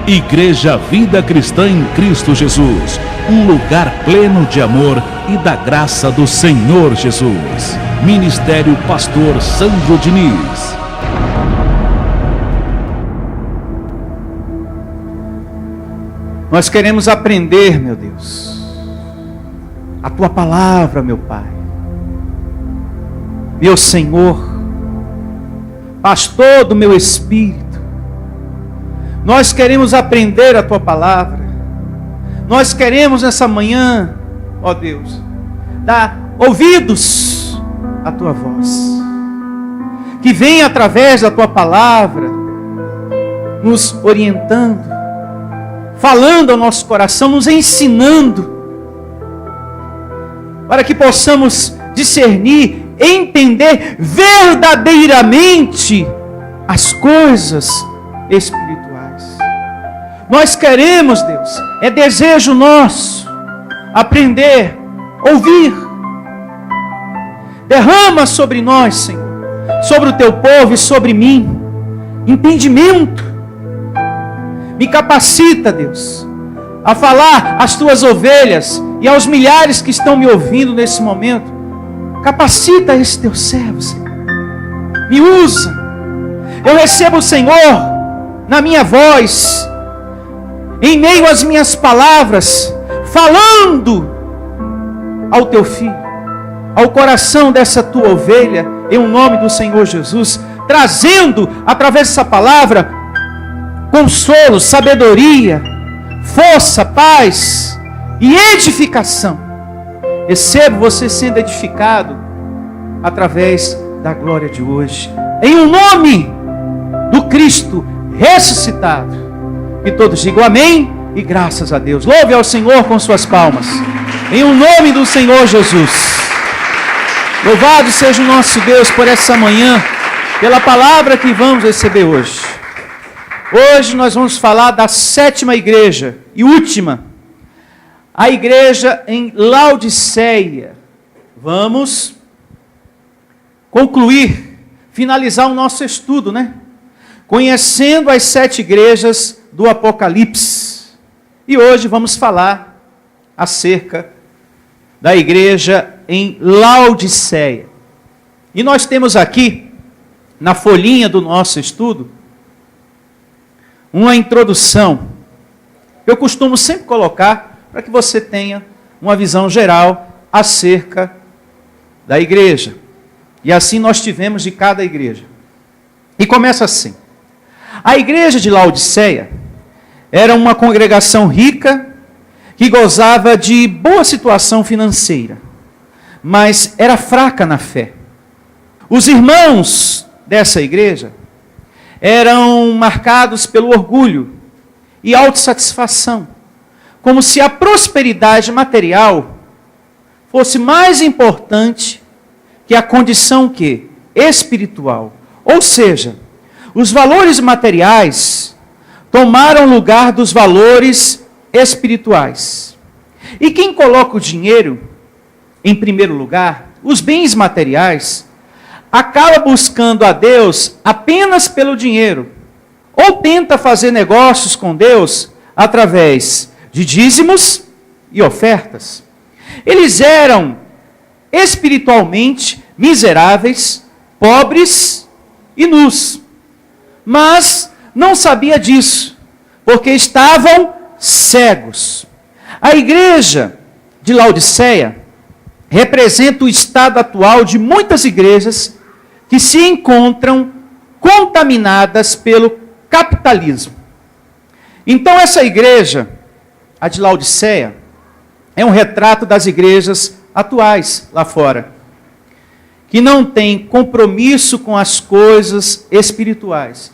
Igreja Vida Cristã em Cristo Jesus, um lugar pleno de amor e da graça do Senhor Jesus. Ministério Pastor Sandro Diniz. Nós queremos aprender, meu Deus, a Tua palavra, meu Pai, meu Senhor, Pastor do meu espírito. Nós queremos aprender a Tua palavra. Nós queremos nessa manhã, ó Deus, dar ouvidos à Tua voz, que vem através da Tua palavra, nos orientando, falando ao nosso coração, nos ensinando, para que possamos discernir, entender verdadeiramente as coisas espirituais. Nós queremos, Deus, é desejo nosso, aprender, ouvir. Derrama sobre nós, Senhor, sobre o Teu povo e sobre mim, entendimento. Me capacita, Deus, a falar às Tuas ovelhas e aos milhares que estão me ouvindo nesse momento. Capacita esse Teu servo, Senhor. Me usa. Eu recebo o Senhor na minha voz, em meio às minhas palavras, falando ao Teu filho, ao coração dessa Tua ovelha, em nome do Senhor Jesus, trazendo através dessa palavra consolo, sabedoria, força, paz e edificação. Recebo você sendo edificado através da glória de hoje, em um nome do Cristo ressuscitado. E todos digam amém e graças a Deus. Louve ao Senhor com suas palmas, em um nome do Senhor Jesus. Louvado seja o nosso Deus por essa manhã, pela palavra que vamos receber hoje. Hoje nós vamos falar da 7ª igreja e última, a igreja em Laodiceia. Vamos concluir, finalizar o nosso estudo, né? Conhecendo as 7 igrejas do Apocalipse. E hoje vamos falar acerca da igreja em Laodiceia. E nós temos aqui, na folhinha do nosso estudo, uma introdução. Eu costumo sempre colocar para que você tenha uma visão geral acerca da igreja. E assim nós tivemos de cada igreja. E começa assim. A igreja de Laodiceia era uma congregação rica que gozava de boa situação financeira, mas era fraca na fé. Os irmãos dessa igreja eram marcados pelo orgulho e autossatisfação, como se a prosperidade material fosse mais importante que a condição espiritual. Ou seja, os valores materiais tomaram lugar dos valores espirituais. E quem coloca o dinheiro em primeiro lugar, os bens materiais, acaba buscando a Deus apenas pelo dinheiro, ou tenta fazer negócios com Deus através de dízimos e ofertas. Eles eram espiritualmente miseráveis, pobres e nus, mas não sabia disso, porque estavam cegos. A igreja de Laodiceia representa o estado atual de muitas igrejas que se encontram contaminadas pelo capitalismo. Então essa igreja, a de Laodiceia, é um retrato das igrejas atuais lá fora, que não tem compromisso com as coisas espirituais,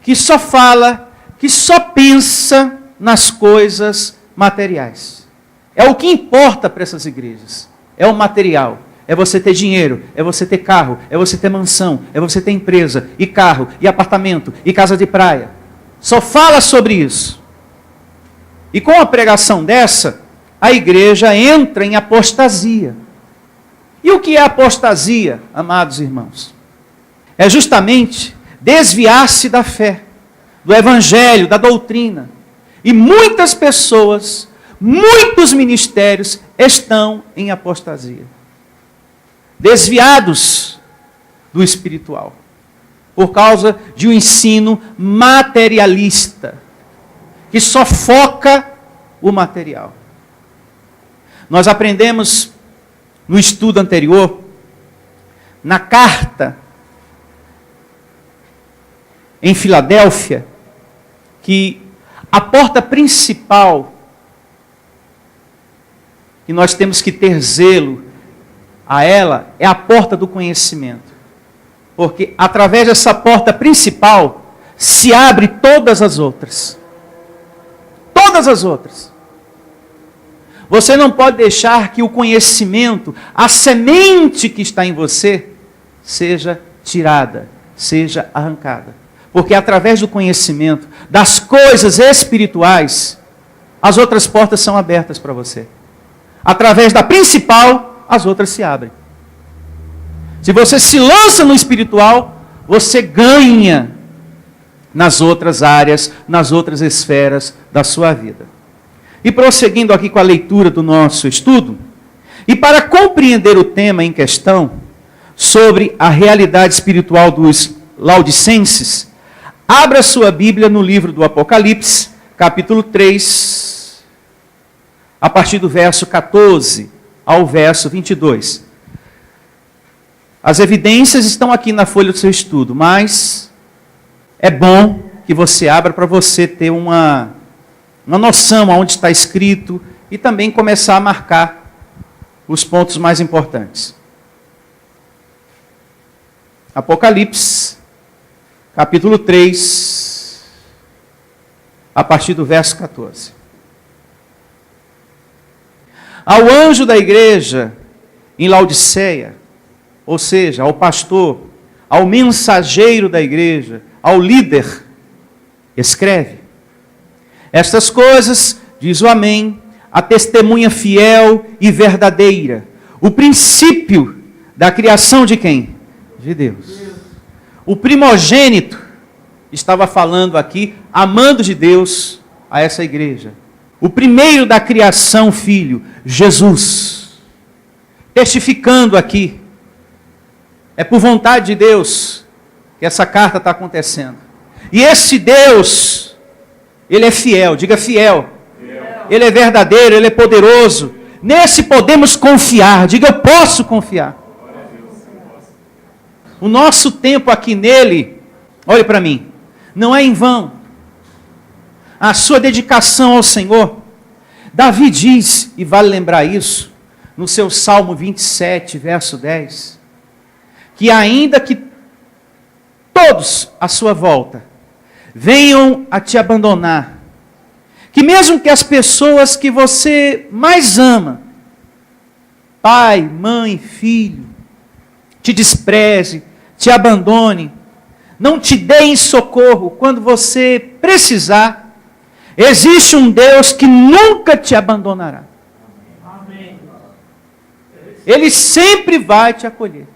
que só fala, que só pensa nas coisas materiais. É o que importa para essas igrejas, é o material. É você ter dinheiro, é você ter carro, é você ter mansão, é você ter empresa, e carro, e apartamento, e casa de praia. Só fala sobre isso. E com a pregação dessa, a igreja entra em apostasia. E o que é apostasia, amados irmãos? É justamente desviar-se da fé, do evangelho, da doutrina, E muitas pessoas, muitos ministérios estão em apostasia. Desviados do espiritual. Por causa de um ensino materialista. Que só foca o material. Nós aprendemos no estudo anterior, na carta em Filadélfia, que a porta principal que nós temos que ter zelo a ela é a porta do conhecimento. Porque através dessa porta principal se abre todas as outras. Todas as outras. Você não pode deixar que o conhecimento, a semente que está em você, seja tirada, seja arrancada. Porque através do conhecimento, das coisas espirituais, as outras portas são abertas para você. Através da principal, as outras se abrem. Se você se lança no espiritual, você ganha nas outras áreas, nas outras esferas da sua vida. E prosseguindo aqui com a leitura do nosso estudo, e para compreender o tema em questão, sobre a realidade espiritual dos laodicenses, abra sua Bíblia no livro do Apocalipse, capítulo 3, a partir do verso 14 ao verso 22. As evidências estão aqui na folha do seu estudo, mas é bom que você abra para você ter uma noção aonde está escrito e também começar a marcar os pontos mais importantes. Apocalipse, capítulo 3, a partir do verso 14. Ao anjo da igreja em Laodiceia, ou seja, ao pastor, ao mensageiro da igreja, ao líder, escreve: estas coisas, diz o Amém, a testemunha fiel e verdadeira, o princípio da criação de quem? De Deus. O primogênito estava falando aqui, amando de Deus a essa igreja. O primeiro da criação, filho, Jesus. Testificando aqui, é por vontade de Deus que essa carta está acontecendo. E esse Deus, Ele é fiel, diga fiel. Ele é verdadeiro, Ele é poderoso. Nesse podemos confiar, diga eu posso confiar. O nosso tempo aqui nele, olhe para mim, não é em vão. A sua dedicação ao Senhor. Davi diz, e vale lembrar isso, no seu Salmo 27, verso 10, que ainda que todos à sua volta venham a te abandonar, que mesmo que as pessoas que você mais ama, pai, mãe, filho, te despreze, te abandone, não te deem socorro quando você precisar, existe um Deus que nunca te abandonará. Ele sempre vai te acolher.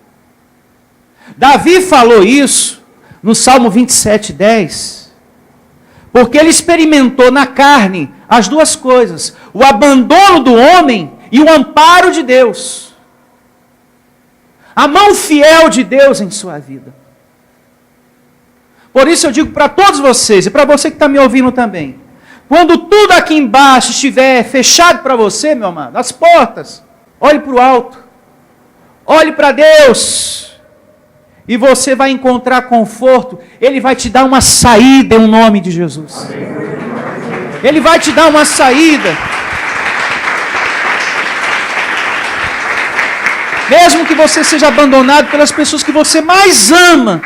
Davi falou isso no Salmo 27, 10, porque ele experimentou na carne as duas coisas, o abandono do homem e o amparo de Deus. A mão fiel de Deus em sua vida. Por isso eu digo para todos vocês, e para você que está me ouvindo também, quando tudo aqui embaixo estiver fechado para você, meu amado, as portas, olhe para o alto, olhe para Deus, e você vai encontrar conforto. Ele vai te dar uma saída em nome de Jesus. Ele vai te dar uma saída. Mesmo que você seja abandonado pelas pessoas que você mais ama,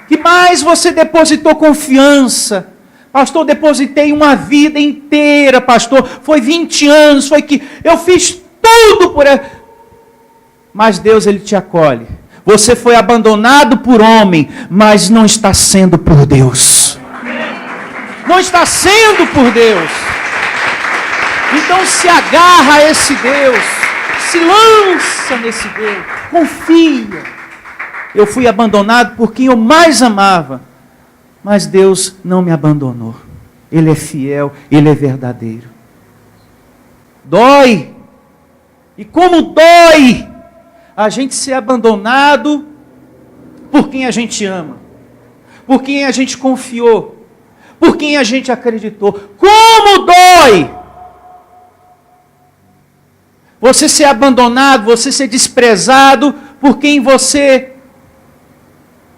que mais você depositou confiança. Pastor, depositei uma vida inteira, pastor. Foi 20 anos, foi que eu fiz tudo por ela. Mas Deus, Ele te acolhe. Você foi abandonado por homem, mas não está sendo por Deus. Não está sendo por Deus. Então se agarra a esse Deus. Se lança nesse Deus. Confia. Eu fui abandonado por quem eu mais amava. Mas Deus não me abandonou. Ele é fiel, Ele é verdadeiro. Dói. E como dói a gente ser abandonado por quem a gente ama, por quem a gente confiou, por quem a gente acreditou. Como dói você ser abandonado, você ser desprezado por quem você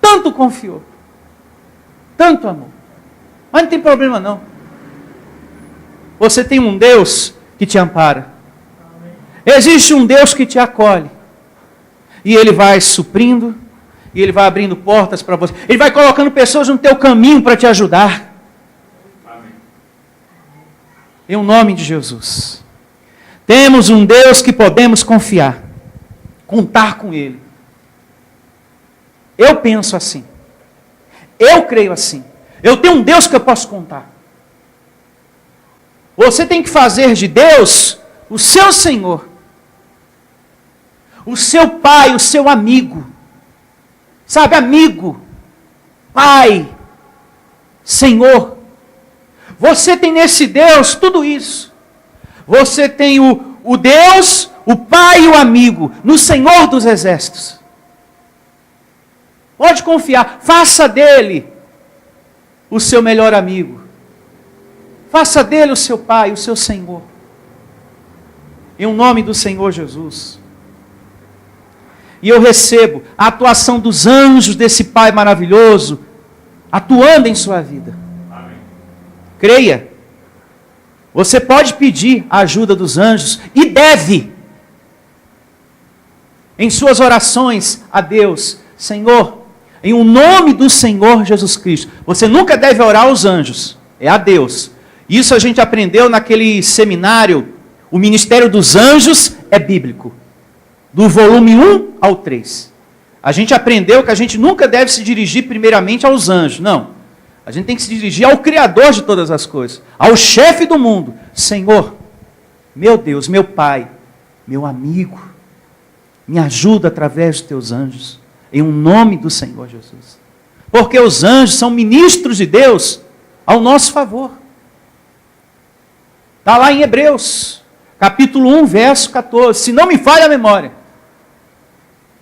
tanto confiou, tanto amou. Mas não tem problema não. Você tem um Deus que te ampara. Existe um Deus que te acolhe. E Ele vai suprindo, e Ele vai abrindo portas para você. Ele vai colocando pessoas no teu caminho para te ajudar. Amém. Em nome de Jesus. Temos um Deus que podemos confiar, contar com Ele. Eu penso assim. Eu creio assim. Eu tenho um Deus que eu posso contar. Você tem que fazer de Deus o seu Senhor, o seu Pai, o seu amigo. Sabe, amigo, Pai, Senhor. Você tem nesse Deus tudo isso. Você tem o Deus, o Pai e o amigo, no Senhor dos Exércitos. Pode confiar, faça dele o seu melhor amigo. Faça dele o seu Pai, o seu Senhor. Em nome do Senhor Jesus. E eu recebo a atuação dos anjos desse Pai maravilhoso, atuando em sua vida. Amém. Creia. Você pode pedir a ajuda dos anjos, e deve, em suas orações a Deus, Senhor, em o nome do Senhor Jesus Cristo. Você nunca deve orar aos anjos, é a Deus. Isso a gente aprendeu naquele seminário, o Ministério dos Anjos é bíblico, do volume 1 ao 3. A gente aprendeu que a gente nunca deve se dirigir primeiramente aos anjos, não. A gente tem que se dirigir ao Criador de todas as coisas, ao chefe do mundo. Senhor, meu Deus, meu Pai, meu amigo, me ajuda através dos teus anjos, em um nome do Senhor Jesus. Porque os anjos são ministros de Deus ao nosso favor. Está lá em Hebreus, capítulo 1, verso 14. Se não me falha a memória,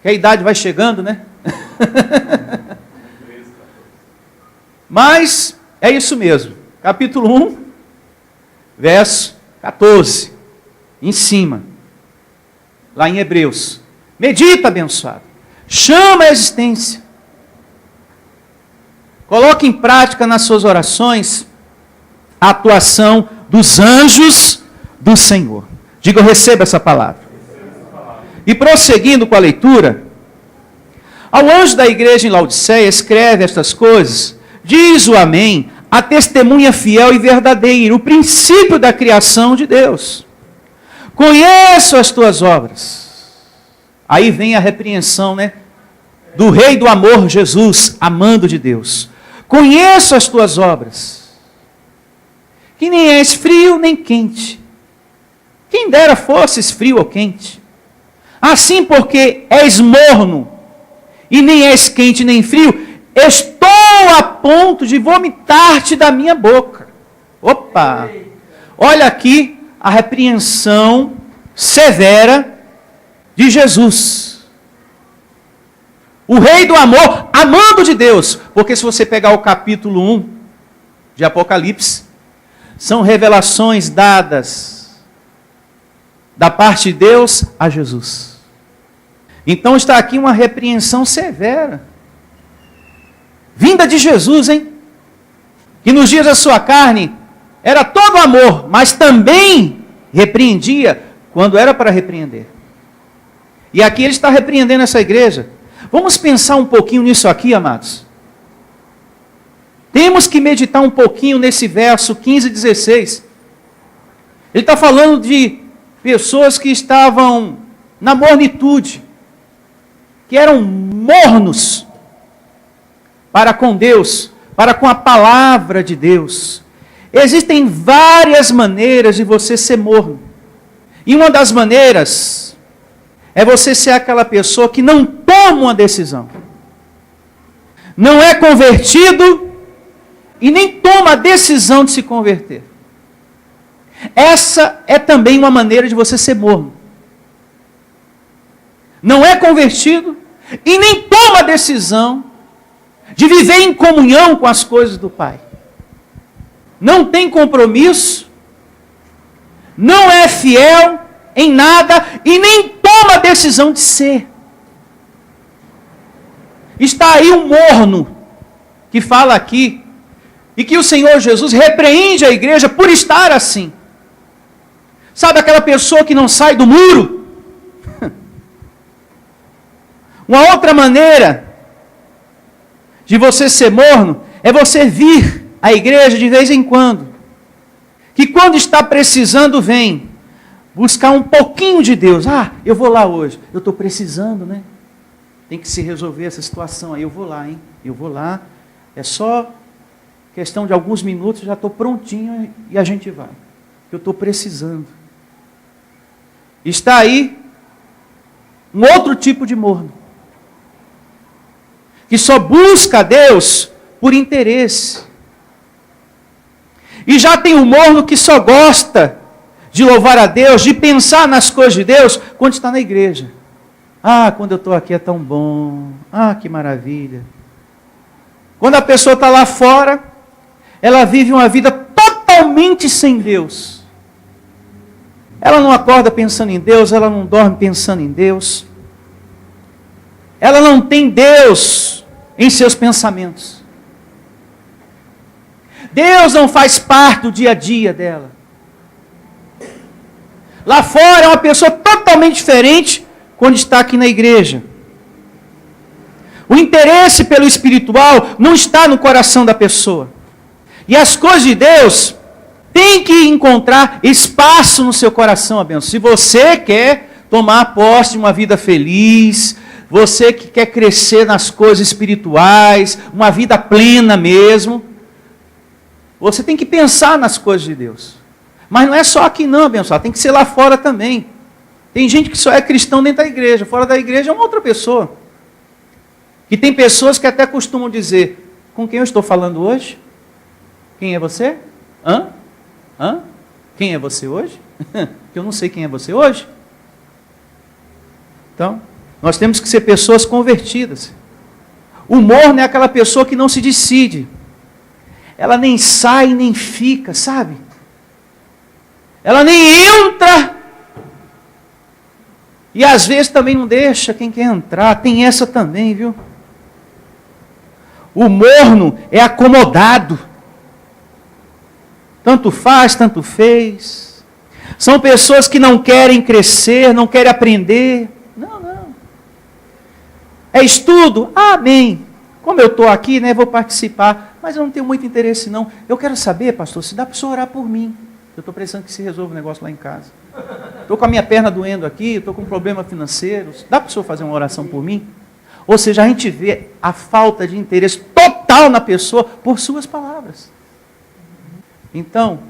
que a idade vai chegando, né? Mas é isso mesmo. Capítulo 1, verso 14. Em cima. Lá em Hebreus. Medita, abençoado. Chama a existência. Coloque em prática nas suas orações a atuação dos anjos do Senhor. Diga, eu recebo essa palavra. E prosseguindo com a leitura, ao anjo da igreja em Laodiceia escreve estas coisas. Diz o Amém, a testemunha fiel e verdadeira, o princípio da criação de Deus. Conheço as tuas obras. Aí vem a repreensão, né? Do Rei do amor, Jesus, amando de Deus. Conheço as tuas obras, que nem és frio nem quente. Quem dera fosses frio ou quente. Assim, porque és morno, e nem és quente nem frio, estou a ponto de vomitar-te da minha boca. Opa! Olha aqui a repreensão severa de Jesus. O Rei do amor, amando de Deus. Porque se você pegar o capítulo 1 de Apocalipse, são revelações dadas da parte de Deus a Jesus. Então está aqui uma repreensão severa. Vinda de Jesus, hein? Que nos dias da sua carne era todo amor, mas também repreendia quando era para repreender. E aqui ele está repreendendo essa igreja. Vamos pensar um pouquinho nisso aqui, amados. Temos que meditar um pouquinho nesse verso 15 e 16. Ele está falando de pessoas que estavam na mornitude, que eram mornos para com Deus, para com a palavra de Deus. Existem várias maneiras de você ser morno. E uma das maneiras é você ser aquela pessoa que não toma uma decisão. Não é convertido e nem toma a decisão de se converter. Essa é também uma maneira de você ser morno. Não é convertido e nem toma a decisão de viver em comunhão com as coisas do Pai. Não tem compromisso, não é fiel em nada e nem toma a decisão de ser. Está aí um morno que fala aqui e que o Senhor Jesus repreende a igreja por estar assim. Sabe aquela pessoa que não sai do muro? Uma outra maneira de você ser morno é você vir à igreja de vez em quando. Que quando está precisando, vem buscar um pouquinho de Deus. Ah, eu vou lá hoje. Eu estou precisando, né? Tem que se resolver essa situação aí. Eu vou lá, hein? Eu vou lá. É só questão de alguns minutos, já estou prontinho e a gente vai. Eu estou precisando. Está aí um outro tipo de morno. Que só busca a Deus por interesse. E já tem o morno que só gosta de louvar a Deus, de pensar nas coisas de Deus, quando está na igreja. Ah, quando eu estou aqui é tão bom. Ah, que maravilha. Quando a pessoa está lá fora, ela vive uma vida totalmente sem Deus. Ela não acorda pensando em Deus, ela não dorme pensando em Deus. Ela não tem Deus em seus pensamentos. Deus não faz parte do dia a dia dela. Lá fora é uma pessoa totalmente diferente quando está aqui na igreja. O interesse pelo espiritual não está no coração da pessoa. E as coisas de Deus têm que encontrar espaço no seu coração, abençoado. Se você quer tomar posse de uma vida feliz, você que quer crescer nas coisas espirituais, uma vida plena mesmo, você tem que pensar nas coisas de Deus. Mas não é só aqui não, abençoado, tem que ser lá fora também. Tem gente que só é cristão dentro da igreja, fora da igreja é uma outra pessoa. E tem pessoas que até costumam dizer, com quem eu estou falando hoje? Quem é você? Hã? Quem é você hoje? Eu não sei quem é você hoje. Então, nós temos que ser pessoas convertidas. O morno é aquela pessoa que não se decide. Ela nem sai, nem fica, sabe? Ela nem entra. E às vezes também não deixa quem quer entrar. Tem essa também, viu? O morno é acomodado. Tanto faz, tanto fez. São pessoas que não querem crescer, não querem aprender. Não. É estudo? Amém. Como eu estou aqui, né, vou participar. Mas eu não tenho muito interesse, não. Eu quero saber, pastor, se dá para o senhor orar por mim. Eu estou precisando que se resolva o negócio lá em casa. Estou com a minha perna doendo aqui, estou com um problema financeiro. Dá para o senhor fazer uma oração por mim? Ou seja, a gente vê a falta de interesse total na pessoa por suas palavras. Então,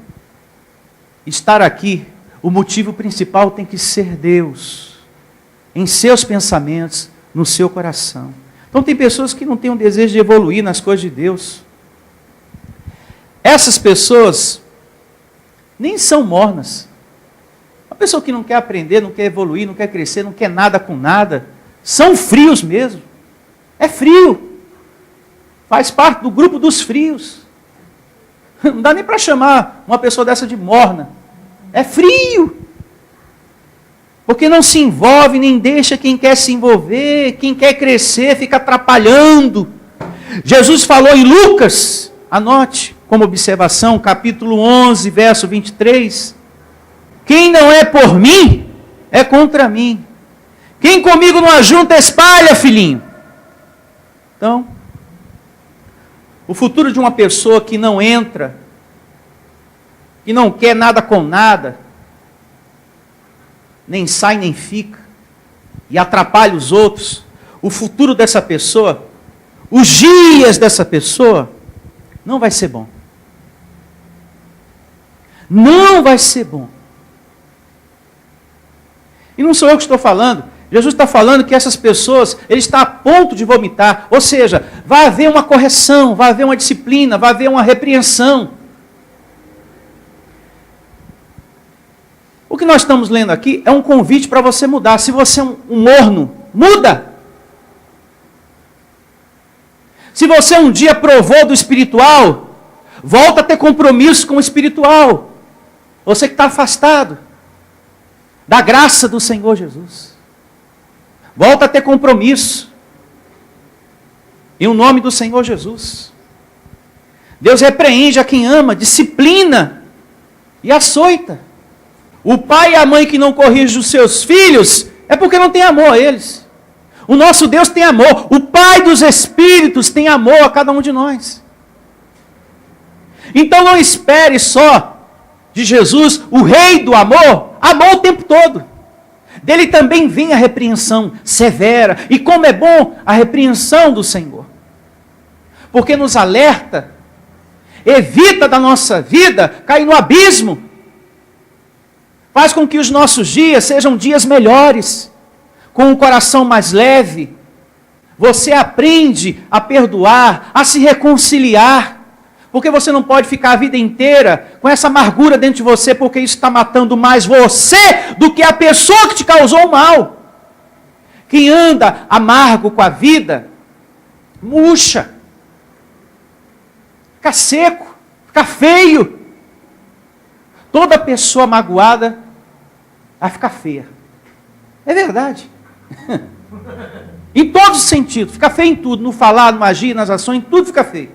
estar aqui, o motivo principal tem que ser Deus. Em seus pensamentos, no seu coração. Então tem pessoas que não têm um desejo de evoluir nas coisas de Deus. Essas pessoas nem são mornas. Uma pessoa que não quer aprender, não quer evoluir, não quer crescer, não quer nada com nada, são frios mesmo. É frio. Faz parte do grupo dos frios. Não dá nem para chamar uma pessoa dessa de morna. É frio. Porque não se envolve, nem deixa quem quer se envolver, quem quer crescer, fica atrapalhando. Jesus falou em Lucas, anote como observação, capítulo 11, verso 23. Quem não é por mim, é contra mim. Quem comigo não ajunta, espalha, filhinho. Então, o futuro de uma pessoa que não entra, que não quer nada com nada, nem sai nem fica, e atrapalha os outros, o futuro dessa pessoa, os dias dessa pessoa, não vai ser bom. Não vai ser bom. E não sou eu que estou falando, Jesus está falando que essas pessoas, ele está a ponto de vomitar. Ou seja, vai haver uma correção, vai haver uma disciplina, vai haver uma repreensão. O que nós estamos lendo aqui é um convite para você mudar. Se você é um morno, muda. Se você um dia provou do espiritual, volta a ter compromisso com o espiritual. Você que está afastado da graça do Senhor Jesus. Volta a ter compromisso. Em o nome do Senhor Jesus. Deus repreende a quem ama, disciplina e açoita. O pai e a mãe que não corrigem os seus filhos, é porque não tem amor a eles. O nosso Deus tem amor. O Pai dos Espíritos tem amor a cada um de nós. Então não espere só de Jesus, o Rei do amor, amor o tempo todo. Dele também vem a repreensão severa. E como é bom a repreensão do Senhor. Porque nos alerta, evita da nossa vida cair no abismo. Faz com que os nossos dias sejam dias melhores. Com o coração mais leve. Você aprende a perdoar, a se reconciliar. Porque você não pode ficar a vida inteira com essa amargura dentro de você, porque isso está matando mais você do que a pessoa que te causou o mal. Quem anda amargo com a vida, murcha, fica seco, fica feio. Toda pessoa magoada vai ficar feia. É verdade. Em todos os sentidos, fica feio em tudo, no falar, no agir, nas ações, tudo fica feio.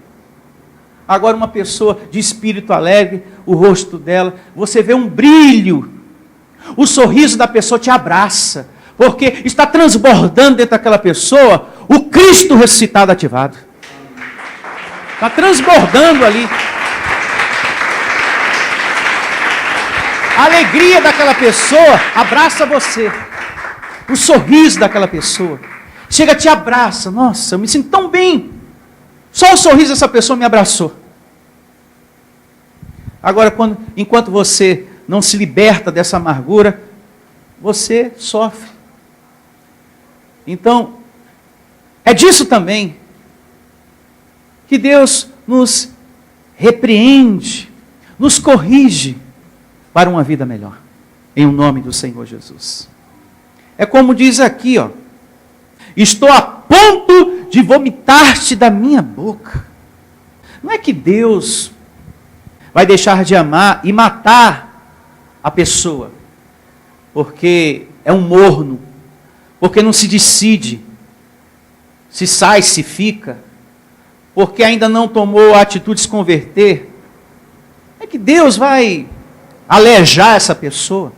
Agora uma pessoa de espírito alegre, o rosto dela, você vê um brilho. O sorriso da pessoa te abraça, porque está transbordando dentro daquela pessoa o Cristo ressuscitado ativado. Está transbordando ali. A alegria daquela pessoa abraça você. O sorriso daquela pessoa. Chega, te abraça. Nossa, eu me sinto tão bem. Só o sorriso dessa pessoa me abraçou. Agora, enquanto você não se liberta dessa amargura, você sofre. Então, é disso também que Deus nos repreende, nos corrige para uma vida melhor. Em nome do Senhor Jesus. É como diz aqui, ó. Estou a ponto de vomitar-te da minha boca. Não é que Deus vai deixar de amar e matar a pessoa, porque é um morno, porque não se decide, se sai, se fica, porque ainda não tomou a atitude de se converter. É que Deus vai alejar essa pessoa.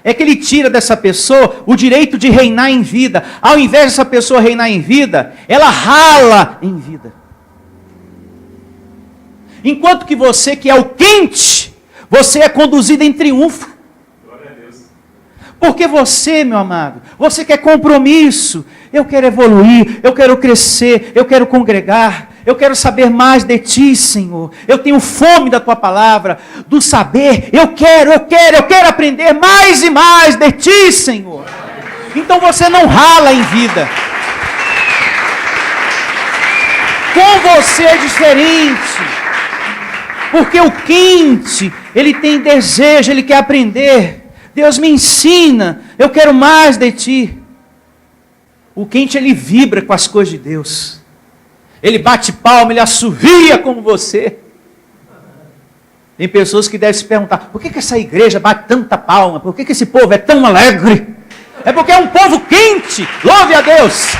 É que Ele tira dessa pessoa o direito de reinar em vida. Ao invés dessa pessoa reinar em vida, ela rala em vida. Enquanto que você, que é o quente, você é conduzido em triunfo. Glória a Deus. Porque você, meu amado, você quer compromisso. Eu quero evoluir, eu quero crescer, eu quero congregar, eu quero saber mais de Ti, Senhor. Eu tenho fome da Tua palavra, do saber. Eu quero aprender mais e mais de Ti, Senhor. Então você não rala em vida. Com você é diferente. Porque o quente, ele tem desejo, ele quer aprender. Deus me ensina, eu quero mais de Ti. O quente, ele vibra com as coisas de Deus. Ele bate palma, ele assovia como você. Tem pessoas que devem se perguntar, por que essa igreja bate tanta palma? Por que esse povo é tão alegre? É porque é um povo quente, louve a Deus.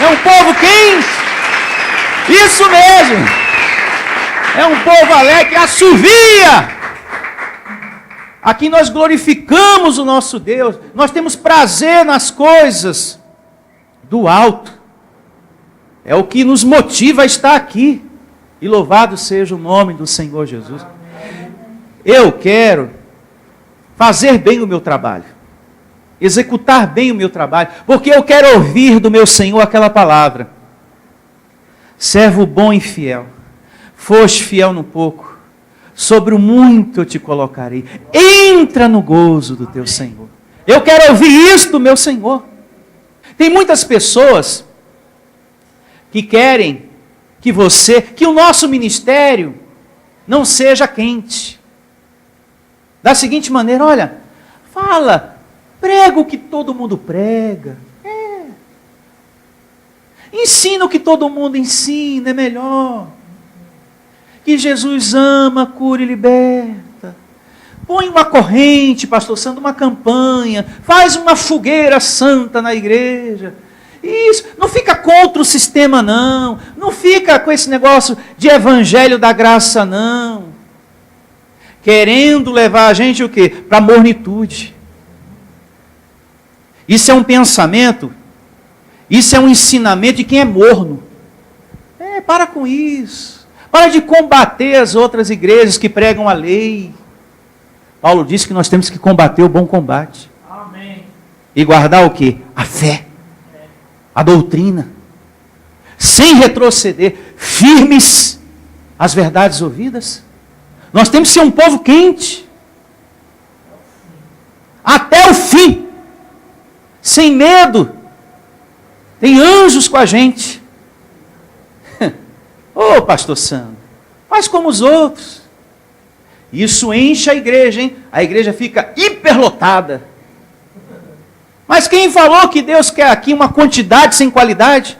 É um povo quente. Isso mesmo. É um povo alegre que assovia. Aqui nós glorificamos o nosso Deus. Nós temos prazer nas coisas do alto. É o que nos motiva a estar aqui. E louvado seja o nome do Senhor Jesus. Eu quero fazer bem o meu trabalho. Executar bem o meu trabalho. Porque eu quero ouvir do meu Senhor aquela palavra. Servo bom e fiel. Foste fiel no pouco, sobre o muito eu te colocarei. Entra no gozo do teu Senhor. Eu quero ouvir isso do meu Senhor. Tem muitas pessoas que querem que o nosso ministério não seja quente. Da seguinte maneira, olha, fala, prega o que todo mundo prega. Ensina o que todo mundo ensina, é melhor. Que Jesus ama, cura e liberta. Põe uma corrente, pastor Sandro, uma campanha. Faz uma fogueira santa na igreja. Isso, não fica contra o sistema não. Não fica com esse negócio de evangelho da graça não. Querendo levar a gente o quê? Para a mornitude. Isso é um pensamento, isso é um ensinamento de quem é morno. Para com isso. Para de combater as outras igrejas que pregam a lei. Paulo disse que nós temos que combater o bom combate. Amém. E guardar o quê? A fé. A doutrina. Sem retroceder. Firmes às verdades ouvidas. Nós temos que ser um povo quente. Até o fim. Sem medo. Tem anjos com a gente. Ô, pastor Sandro, faz como os outros. Isso enche a igreja, hein? A igreja fica hiperlotada. Mas quem falou que Deus quer aqui uma quantidade sem qualidade?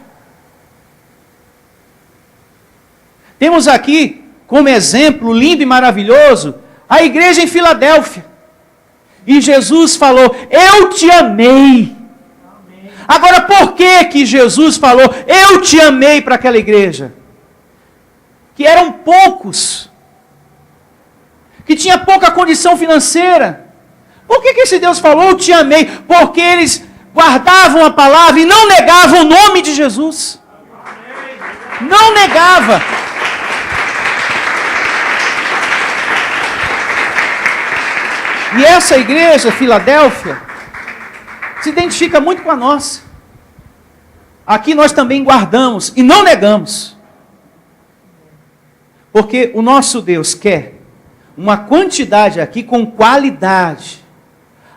Temos aqui, como exemplo lindo e maravilhoso, a igreja em Filadélfia. E Jesus falou, eu te amei. Agora, por que Jesus falou, eu te amei para aquela igreja? Que eram poucos, que tinha pouca condição financeira. Por que esse Deus falou, eu te amei? Porque eles guardavam a palavra e não negavam o nome de Jesus. Não negava. E essa igreja, Filadélfia, se identifica muito com a nossa. Aqui nós também guardamos e não negamos. Porque o nosso Deus quer uma quantidade aqui com qualidade.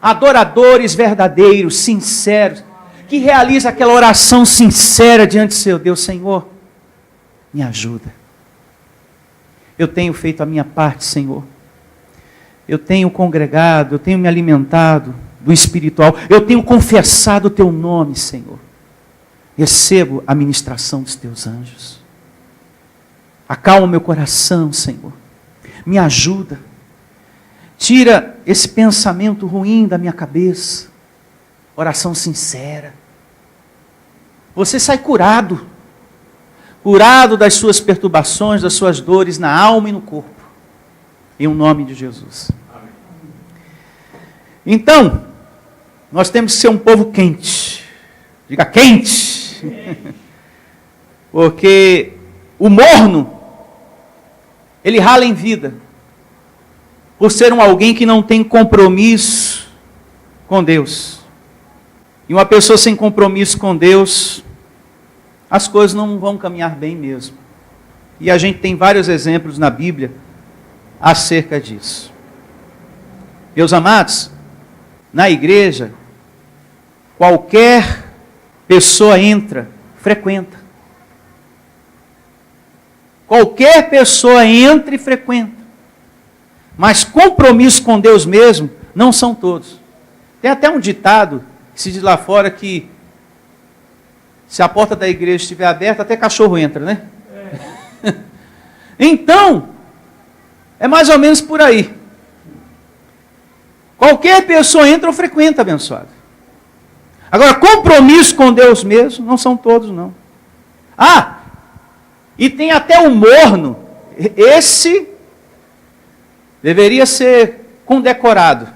Adoradores verdadeiros, sinceros, que realizam aquela oração sincera diante do seu Deus. Senhor, me ajuda. Eu tenho feito a minha parte, Senhor. Eu tenho congregado, eu tenho me alimentado do espiritual. Eu tenho confessado o teu nome, Senhor. Recebo a ministração dos teus anjos. Acalma o meu coração, Senhor. Me ajuda. Tira esse pensamento ruim da minha cabeça. Oração sincera. Você sai curado. Curado das suas perturbações, das suas dores na alma e no corpo. Em o nome de Jesus. Amém. Então, nós temos que ser um povo quente. Diga quente. Porque o morno, ele rala em vida, por ser alguém que não tem compromisso com Deus. E uma pessoa sem compromisso com Deus, as coisas não vão caminhar bem mesmo. E a gente tem vários exemplos na Bíblia acerca disso. Meus amados, na igreja, qualquer pessoa entra, frequenta. Qualquer pessoa entra e frequenta. Mas compromisso com Deus mesmo, não são todos. Tem até um ditado, que se diz lá fora, que se a porta da igreja estiver aberta, até cachorro entra, né? Então, é mais ou menos por aí. Qualquer pessoa entra ou frequenta, abençoado. Agora, compromisso com Deus mesmo, não são todos, não. E tem até o morno. Esse deveria ser condecorado.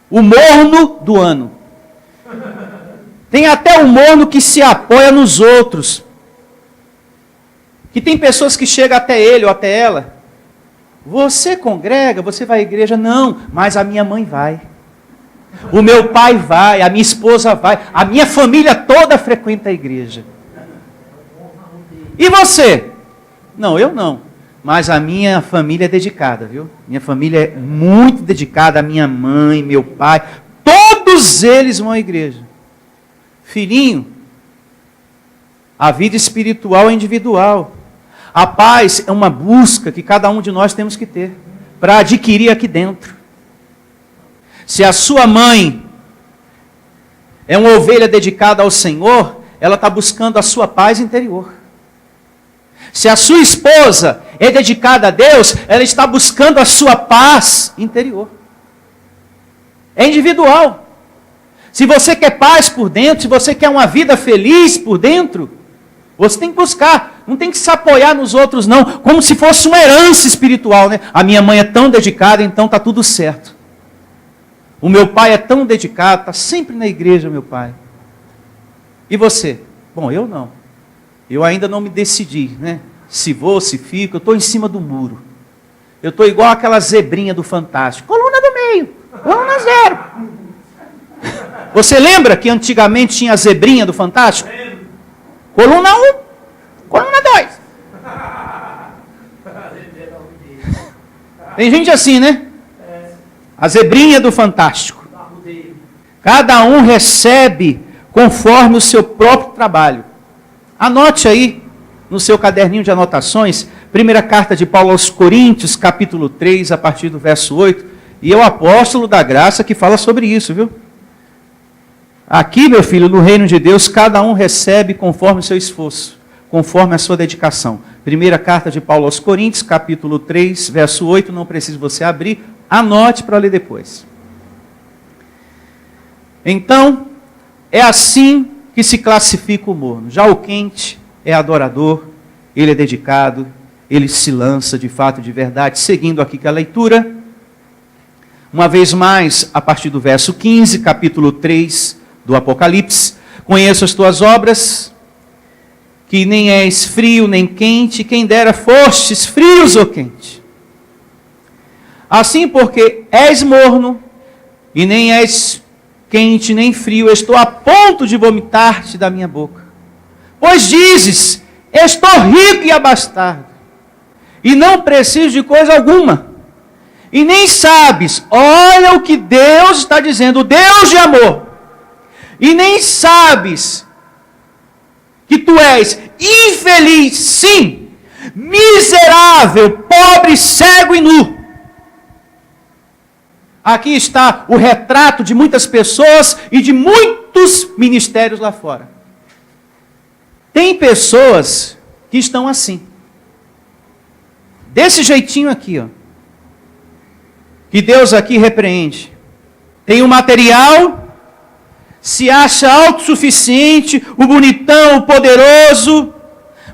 O morno do ano. Tem até o morno que se apoia nos outros. Que tem pessoas que chegam até ele ou até ela. Você congrega, você vai à igreja? Não, mas a minha mãe vai. O meu pai vai, a minha esposa vai. A minha família toda frequenta a igreja. E você? Não, eu não. Mas a minha família é dedicada, viu? Minha família é muito dedicada, a minha mãe, meu pai, todos eles vão à igreja. Filhinho, a vida espiritual é individual. A paz é uma busca que cada um de nós temos que ter para adquirir aqui dentro. Se a sua mãe é uma ovelha dedicada ao Senhor, ela está buscando a sua paz interior. Se a sua esposa é dedicada a Deus, ela está buscando a sua paz interior. É individual. Se você quer paz por dentro, se você quer uma vida feliz por dentro, você tem que buscar. Não tem que se apoiar nos outros não, como se fosse uma herança espiritual, né? A minha mãe é tão dedicada, então está tudo certo. O meu pai é tão dedicado, está sempre na igreja, meu pai. E você? Bom, eu não. Eu ainda não me decidi, né? Se vou, se fico, eu estou em cima do muro. Eu estou igual aquela zebrinha do Fantástico. Coluna do meio, coluna 0. Você lembra que antigamente tinha a zebrinha do Fantástico? Coluna 1, coluna 2. Tem gente assim, né? A zebrinha do Fantástico. Cada um recebe conforme o seu próprio trabalho. Anote aí, no seu caderninho de anotações, primeira carta de Paulo aos Coríntios, capítulo 3, a partir do verso 8. E é o apóstolo da graça que fala sobre isso, viu? Aqui, meu filho, no reino de Deus, cada um recebe conforme o seu esforço, conforme a sua dedicação. Primeira carta de Paulo aos Coríntios, capítulo 3, verso 8, não precisa você abrir, anote para ler depois. Então, é assim que se classifica o morno. Já o quente é adorador, ele é dedicado, ele se lança de fato, de verdade. Seguindo aqui com a leitura, uma vez mais, a partir do verso 15, capítulo 3 do Apocalipse. Conheço as tuas obras, que nem és frio nem quente, quem dera fostes frios ou quente. Assim, porque és morno, e nem és quente nem frio, estou a ponto de vomitar-te da minha boca. Pois dizes, estou rico e abastado, e não preciso de coisa alguma. E nem sabes, olha o que Deus está dizendo, Deus de amor. E nem sabes que tu és infeliz, sim, miserável, pobre, cego e nu. Aqui está o retrato de muitas pessoas e de muitos ministérios lá fora. Tem pessoas que estão assim. Desse jeitinho aqui, ó. Que Deus aqui repreende. Tem o material, se acha autossuficiente, o bonitão, o poderoso,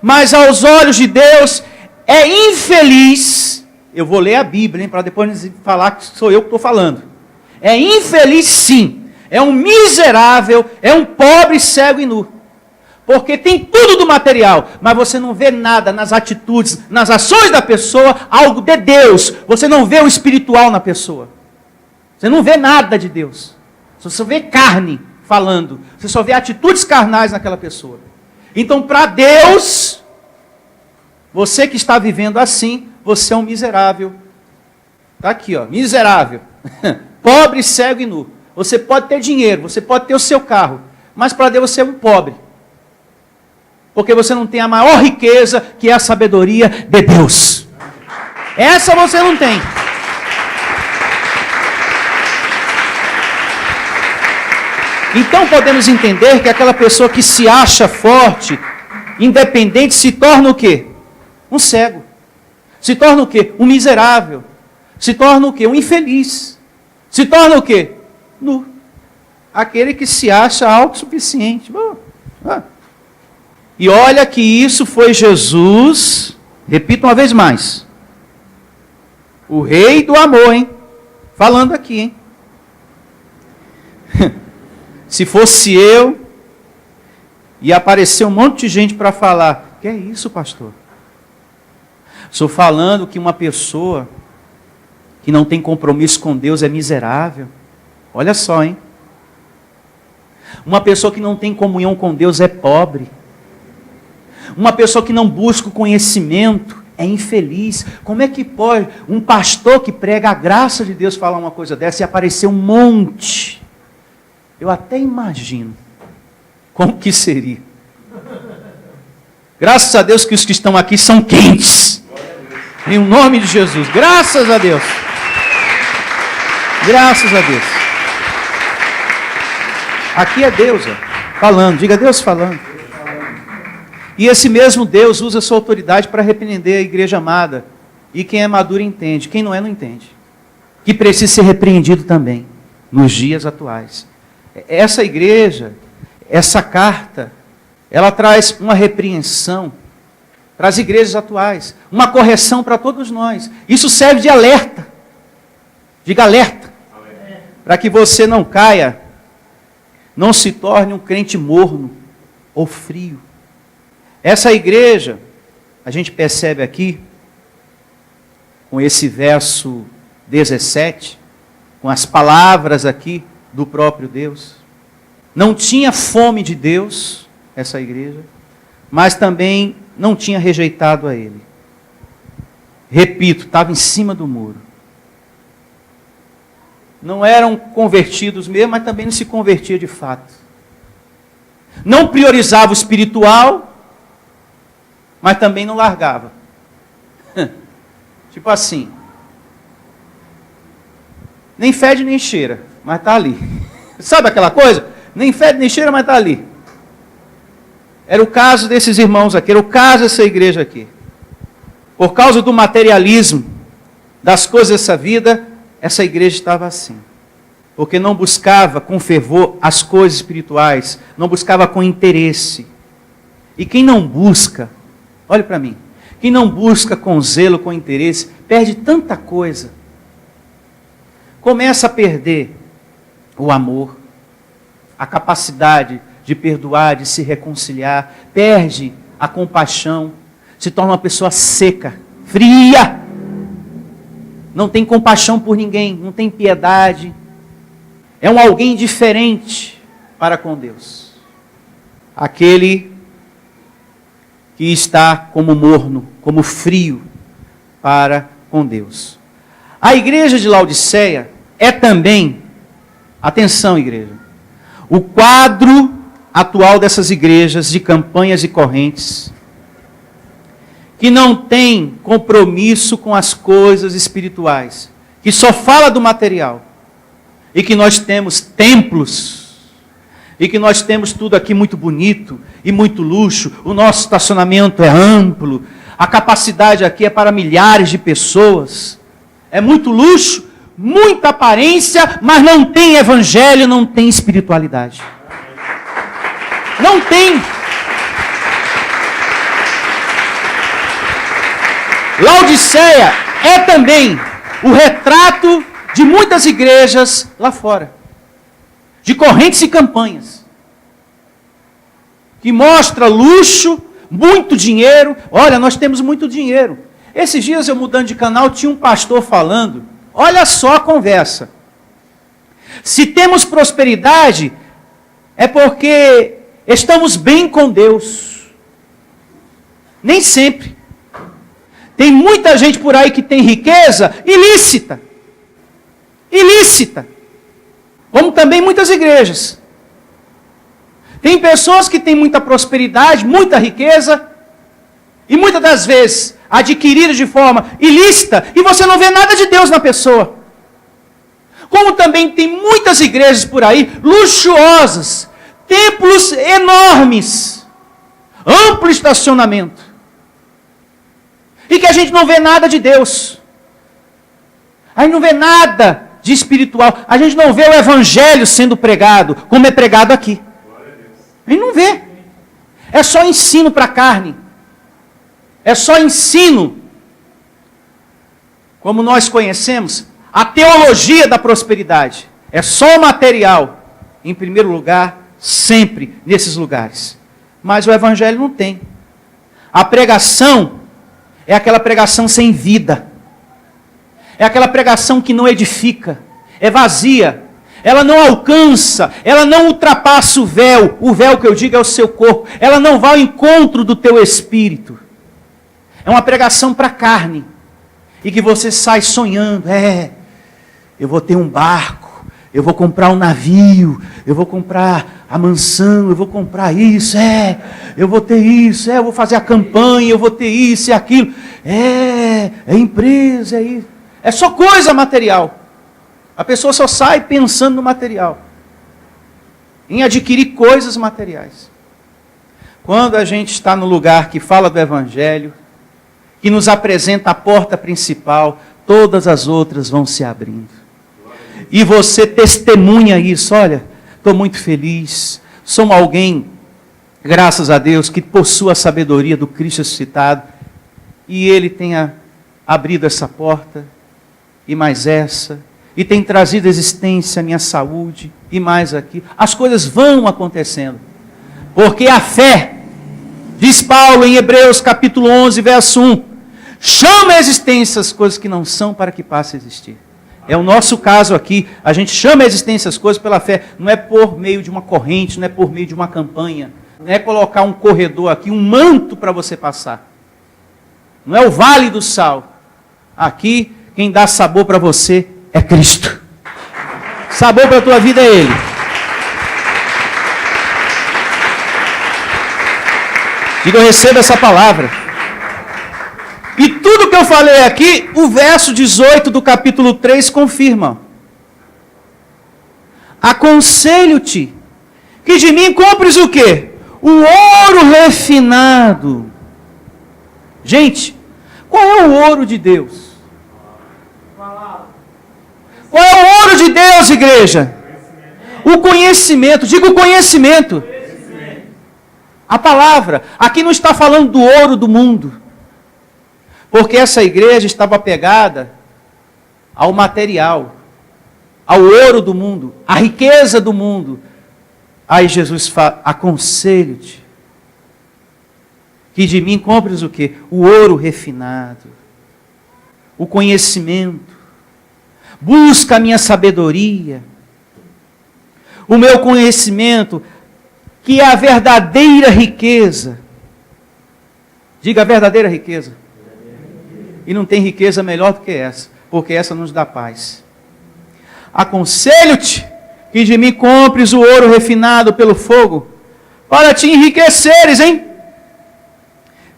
mas aos olhos de Deus é infeliz. Eu vou ler a Bíblia, para depois falar que sou eu que estou falando. É infeliz sim, é um miserável, é um pobre, cego e nu. Porque tem tudo do material, mas você não vê nada nas atitudes, nas ações da pessoa, algo de Deus. Você não vê o espiritual na pessoa. Você não vê nada de Deus. Você só vê carne falando. Você só vê atitudes carnais naquela pessoa. Então, para Deus, você que está vivendo assim, você é um miserável. Está aqui, ó, miserável. Pobre, cego e nu. Você pode ter dinheiro, você pode ter o seu carro, mas para Deus você é um pobre. Porque você não tem a maior riqueza, que é a sabedoria de Deus. Essa você não tem. Então podemos entender que aquela pessoa que se acha forte, independente, se torna o quê? Um cego. Se torna o quê? Um miserável. Se torna o quê? Um infeliz. Se torna o quê? Nu. Aquele que se acha autossuficiente. E olha que isso foi Jesus, repito uma vez mais, o rei do amor, hein? Falando aqui, hein? Se fosse eu, ia aparecer um monte de gente para falar, que é isso, pastor? Estou falando que uma pessoa que não tem compromisso com Deus é miserável. Olha só, hein? Uma pessoa que não tem comunhão com Deus é pobre. Uma pessoa que não busca o conhecimento é infeliz. Como é que pode um pastor que prega a graça de Deus falar uma coisa dessa e aparecer um monte? Eu até imagino como que seria. Graças a Deus que os que estão aqui são quentes. Em nome de Jesus. Graças a Deus. Graças a Deus. Aqui é Deus falando. Diga Deus falando. E esse mesmo Deus usa sua autoridade para repreender a igreja amada. E quem é maduro entende. Quem não é, não entende. Que precisa ser repreendido também. Nos dias atuais. Essa igreja, essa carta, ela traz uma repreensão para as igrejas atuais. Uma correção para todos nós. Isso serve de alerta. Diga alerta. Para que você não caia, não se torne um crente morno ou frio. Essa igreja, a gente percebe aqui, com esse verso 17, com as palavras aqui do próprio Deus, não tinha fome de Deus, essa igreja, mas também não tinha rejeitado a Ele. Repito, estava em cima do muro. Não eram convertidos mesmo, mas também não se convertia de fato. Não priorizava o espiritual, mas também não largava. Tipo assim, nem fede nem cheira, mas está ali. Sabe aquela coisa? Nem fede nem cheira, mas está ali. Era o caso desses irmãos aqui, era o caso dessa igreja aqui. Por causa do materialismo, das coisas dessa vida, essa igreja estava assim. Porque não buscava com fervor as coisas espirituais, não buscava com interesse. E quem não busca, olhe para mim, quem não busca com zelo, com interesse, perde tanta coisa. Começa a perder o amor, a capacidade de perdoar, de se reconciliar, perde a compaixão, se torna uma pessoa seca, fria, não tem compaixão por ninguém, não tem piedade, é um alguém diferente para com Deus. Aquele que está como morno, como frio para com Deus. A igreja de Laodiceia é também, atenção igreja, o quadro atual dessas igrejas de campanhas e correntes, que não tem compromisso com as coisas espirituais, que só fala do material, e que nós temos templos, e que nós temos tudo aqui muito bonito e muito luxo, o nosso estacionamento é amplo, a capacidade aqui é para milhares de pessoas, é muito luxo, muita aparência, mas não tem evangelho, não tem espiritualidade. Não tem. Laodiceia é também o retrato de muitas igrejas lá fora, de correntes e campanhas, que mostra luxo, muito dinheiro. Olha, nós temos muito dinheiro. Esses dias eu mudando de canal, tinha um pastor falando, olha só a conversa. Se temos prosperidade, é porque estamos bem com Deus. Nem sempre. Tem muita gente por aí que tem riqueza ilícita. Ilícita. Como também muitas igrejas. Tem pessoas que têm muita prosperidade, muita riqueza, e muitas das vezes adquiridas de forma ilícita, e você não vê nada de Deus na pessoa. Como também tem muitas igrejas por aí, luxuosas, templos enormes, amplo estacionamento, e que a gente não vê nada de Deus. A gente não vê nada de espiritual. A gente não vê o evangelho sendo pregado, como é pregado aqui. A gente não vê. É só ensino para a carne. É só ensino. Como nós conhecemos, a teologia da prosperidade. É só o material. Em primeiro lugar, sempre nesses lugares. Mas o evangelho não tem. A pregação é aquela pregação sem vida. É aquela pregação que não edifica. É vazia. Ela não alcança. Ela não ultrapassa o véu. O véu que eu digo é o seu corpo. Ela não vai ao encontro do teu espírito. É uma pregação para a carne. E que você sai sonhando. Eu vou ter um barco. Eu vou comprar um navio. Eu vou comprar a mansão. Eu vou comprar isso. Eu vou ter isso. Eu vou fazer a campanha. Eu vou ter isso e aquilo. É empresa. É isso. É só coisa material. A pessoa só sai pensando no material. Em adquirir coisas materiais. Quando a gente está no lugar que fala do Evangelho, que nos apresenta a porta principal, todas as outras vão se abrindo. E você testemunha isso. Olha, estou muito feliz. Sou alguém, graças a Deus, que possui a sabedoria do Cristo ressuscitado. E Ele tenha abrido essa porta, e mais essa, e tem trazido à existência a minha saúde, e mais aqui. As coisas vão acontecendo. Porque a fé, diz Paulo em Hebreus capítulo 11, verso 1, chama à existência as coisas que não são para que passem a existir. É o nosso caso aqui, a gente chama à existência as coisas pela fé, não é por meio de uma corrente, não é por meio de uma campanha, não é colocar um corredor aqui, um manto para você passar. Não é o vale do sal. Aqui, quem dá sabor para você é Cristo. Sabor para a tua vida é Ele. Diga, eu recebo essa palavra. E tudo que eu falei aqui, o verso 18 do capítulo 3 confirma. Aconselho-te que de mim compres o quê? O ouro refinado. Gente, qual é o ouro de Deus? Qual é o ouro de Deus, igreja? O conhecimento. Diga o conhecimento. A palavra. Aqui não está falando do ouro do mundo. Porque essa igreja estava apegada ao material, ao ouro do mundo, à riqueza do mundo. Aí Jesus fala, aconselho-te que de mim compres o quê? O ouro refinado, o conhecimento. Busca a minha sabedoria, o meu conhecimento, que é a verdadeira riqueza. Diga a verdadeira riqueza. E não tem riqueza melhor do que essa, porque essa nos dá paz. Aconselho-te que de mim compres o ouro refinado pelo fogo, para te enriqueceres, hein?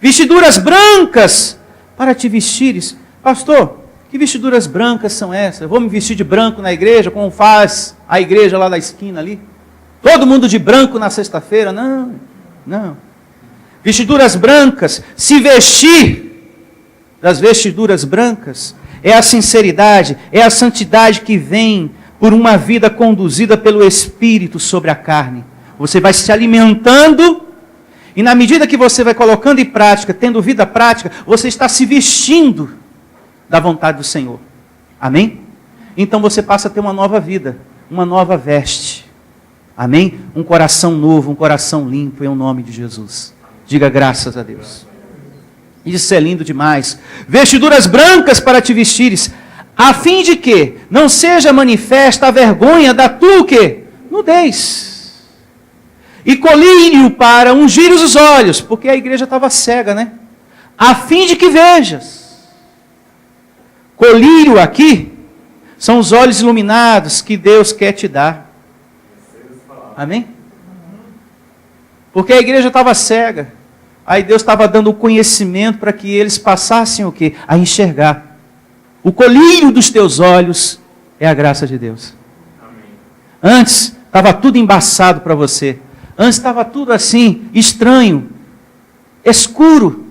Vestiduras brancas, para te vestires. Pastor, que vestiduras brancas são essas? Eu vou me vestir de branco na igreja, como faz a igreja lá da esquina ali? Todo mundo de branco na sexta-feira? Não, não. Vestiduras brancas, se vestir das vestiduras brancas, é a sinceridade, é a santidade que vem por uma vida conduzida pelo Espírito sobre a carne. Você vai se alimentando, e na medida que você vai colocando em prática, tendo vida prática, você está se vestindo da vontade do Senhor. Amém? Então você passa a ter uma nova vida, uma nova veste. Amém? Um coração novo, um coração limpo, em o nome de Jesus. Diga graças a Deus. Isso é lindo demais. Vestiduras brancas para te vestires, a fim de que não seja manifesta a vergonha da tua o quê? Nudez. E colírio para ungir os olhos, porque a igreja estava cega, né? A fim de que vejas. Colírio aqui são os olhos iluminados que Deus quer te dar. Amém? Porque a igreja estava cega. Aí Deus estava dando o conhecimento para que eles passassem o quê? A enxergar. O colírio dos teus olhos é a graça de Deus. Amém. Antes estava tudo embaçado para você. Antes estava tudo assim, estranho, escuro.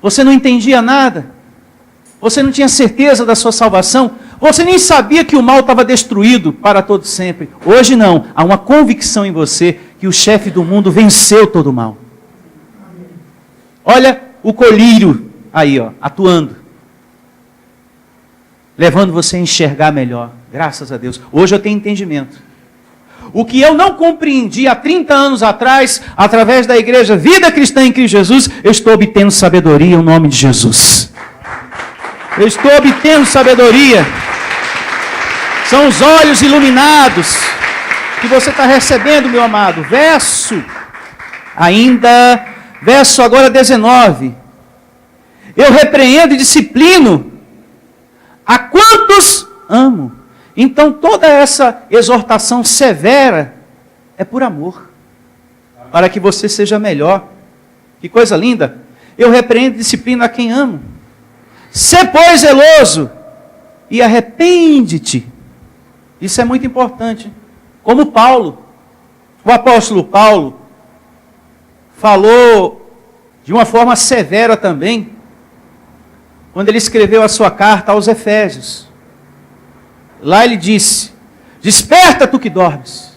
Você não entendia nada. Você não tinha certeza da sua salvação. Você nem sabia que o mal estava destruído para todo sempre. Hoje não. Há uma convicção em você que o chefe do mundo venceu todo o mal. Olha o colírio aí, ó, atuando. Levando você a enxergar melhor. Graças a Deus. Hoje eu tenho entendimento. O que eu não compreendi há 30 anos atrás, através da igreja Vida Cristã em Cristo Jesus, eu estou obtendo sabedoria em nome de Jesus. Eu estou obtendo sabedoria. São os olhos iluminados que você está recebendo, meu amado. Verso agora 19. Eu repreendo e disciplino a quantos amo. Então toda essa exortação severa é por amor, para que você seja melhor. Que coisa linda! Eu repreendo e disciplino a quem amo. Sê, pois, zeloso e arrepende-te. Isso é muito importante. Como Paulo, o apóstolo Paulo, falou de uma forma severa também, quando ele escreveu a sua carta aos Efésios. Lá ele disse: desperta tu que dormes.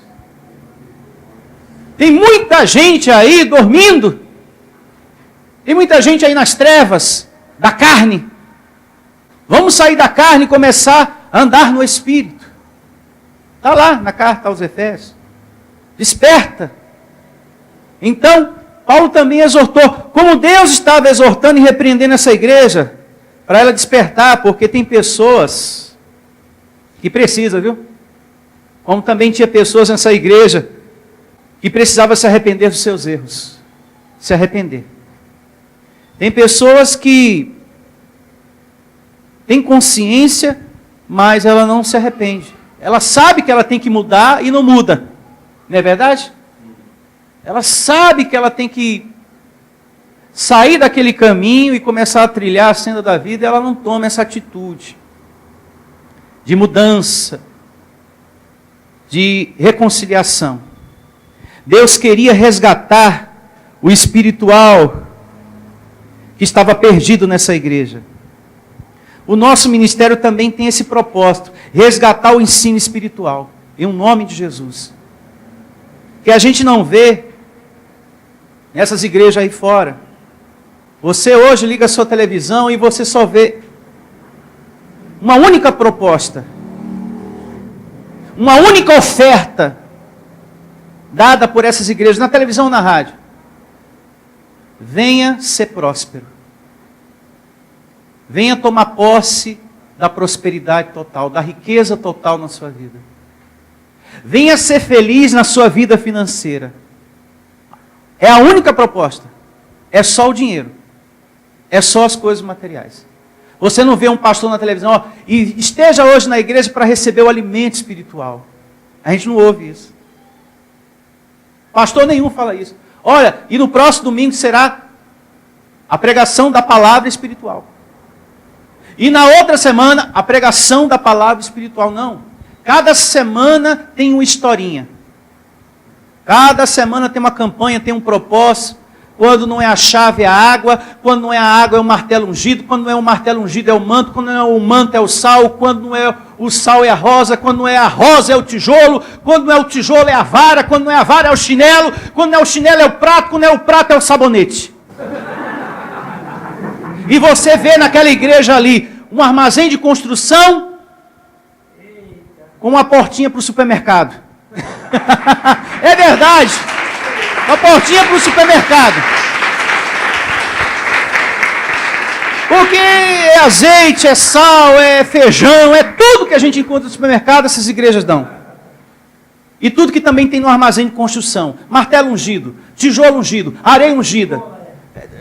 Tem muita gente aí dormindo. Tem muita gente aí nas trevas da carne. Vamos sair da carne e começar a andar no Espírito. Está lá na carta aos Efésios. Desperta. Então, Paulo também exortou, como Deus estava exortando e repreendendo essa igreja, para ela despertar, porque tem pessoas que precisam, viu? Como também tinha pessoas nessa igreja que precisavam se arrepender dos seus erros. Se arrepender. Tem pessoas que têm consciência, mas ela não se arrepende. Ela sabe que ela tem que mudar e não muda. Não é verdade? Ela sabe que ela tem que sair daquele caminho e começar a trilhar a senda da vida, e ela não toma essa atitude de mudança, de reconciliação. Deus queria resgatar o espiritual que estava perdido nessa igreja. O nosso ministério também tem esse propósito, resgatar o ensino espiritual, em nome de Jesus. Que a gente não vê nessas igrejas aí fora. Você hoje liga a sua televisão e você só vê uma única proposta, uma única oferta dada por essas igrejas, na televisão ou na rádio. Venha ser próspero. Venha tomar posse da prosperidade total, da riqueza total na sua vida. Venha ser feliz na sua vida financeira. É a única proposta. É só o dinheiro. É só as coisas materiais. Você não vê um pastor na televisão, ó, e esteja hoje na igreja para receber o alimento espiritual. A gente não ouve isso. Pastor nenhum fala isso. Olha, e no próximo domingo será a pregação da palavra espiritual. E na outra semana, a pregação da palavra espiritual. Não. Cada semana tem uma historinha. Cada semana tem uma campanha, tem um propósito. Quando não é a chave, é a água. Quando não é a água, é o martelo ungido. Quando não é o martelo ungido, é o manto. Quando não é o manto, é o sal. Quando não é o sal, é a rosa. Quando não é a rosa, é o tijolo. Quando não é o tijolo, é a vara. Quando não é a vara, é o chinelo. Quando não é o chinelo, é o prato. Quando não é o prato, é o sabonete. E você vê naquela igreja ali um armazém de construção com uma portinha para o supermercado. É verdade. Uma portinha para o supermercado. Porque é azeite, é sal, é feijão, é tudo que a gente encontra no supermercado, essas igrejas dão. E tudo que também tem no armazém de construção. Martelo ungido, tijolo ungido, areia ungida.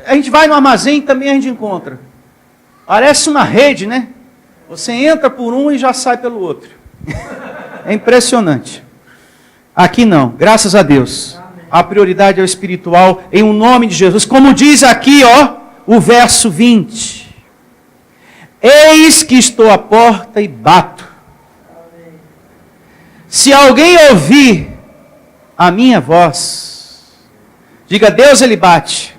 A gente vai no armazém e também a gente encontra. Parece uma rede, né? Você entra por um e já sai pelo outro. É impressionante. Aqui não, graças a Deus. A prioridade é o espiritual, em um nome de Jesus. Como diz aqui, ó, o verso 20. Eis que estou à porta e bato. Se alguém ouvir a minha voz, diga, Deus ele bate.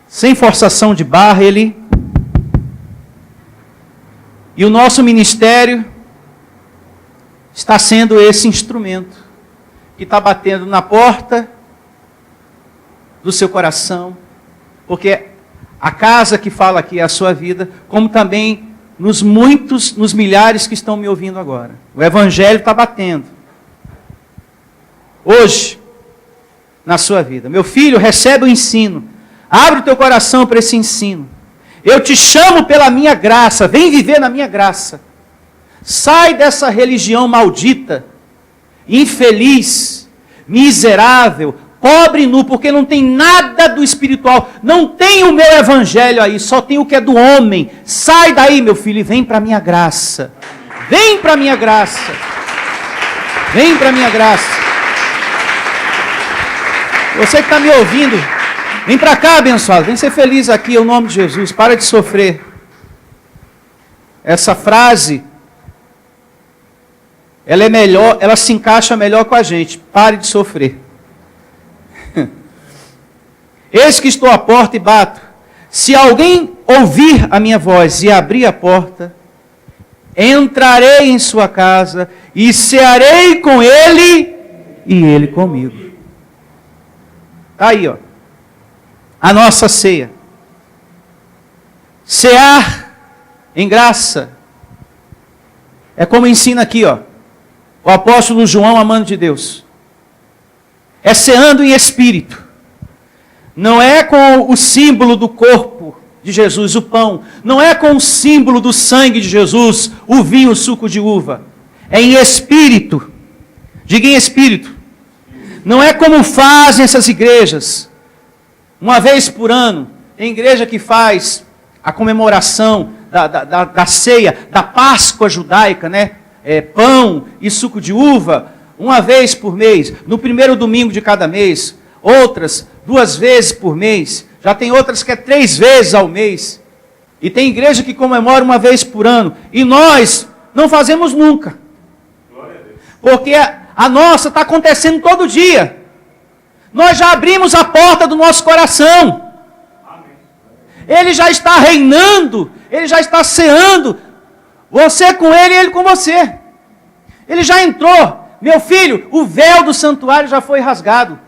Sem forçação de barra, ele... E o nosso ministério está sendo esse instrumento que está batendo na porta do seu coração, porque a casa que fala aqui é a sua vida, como também nos milhares que estão me ouvindo agora. O Evangelho está batendo. Hoje, na sua vida. Meu filho, recebe o ensino. Abre o teu coração para esse ensino. Eu te chamo pela minha graça. Vem viver na minha graça. Sai dessa religião maldita, infeliz, miserável, pobre e nu, porque não tem nada do espiritual, não tem o meu evangelho aí, só tem o que é do homem. Sai daí, meu filho, e vem para a minha graça. Vem para a minha graça. Vem para a minha graça. Você que está me ouvindo, vem para cá, abençoado, vem ser feliz aqui, em nome de Jesus, para de sofrer. Essa frase, ela é melhor, ela se encaixa melhor com a gente. Pare de sofrer. Eis que estou à porta e bato. Se alguém ouvir a minha voz e abrir a porta, entrarei em sua casa e cearei com ele e ele comigo. Está aí, ó. A nossa ceia. Cear em graça. É como ensina aqui, ó. O apóstolo João, amando de Deus. É ceando em espírito. Não é com o símbolo do corpo de Jesus, o pão. Não é com o símbolo do sangue de Jesus, o vinho, o suco de uva. É em espírito. Diga em espírito. Não é como fazem essas igrejas. Uma vez por ano, tem igreja que faz a comemoração da ceia, da Páscoa judaica, né? Pão e suco de uva, uma vez por mês, no primeiro domingo de cada mês. Outras, 2 vezes por mês. Já tem outras que é 3 vezes ao mês. E tem igreja que comemora 1 vez por ano. E nós não fazemos nunca. Porque a nossa está acontecendo todo dia. Nós já abrimos a porta do nosso coração. Ele já está reinando. Ele já está ceando. Você com ele e ele com você. Ele já entrou. Meu filho, o véu do santuário já foi rasgado.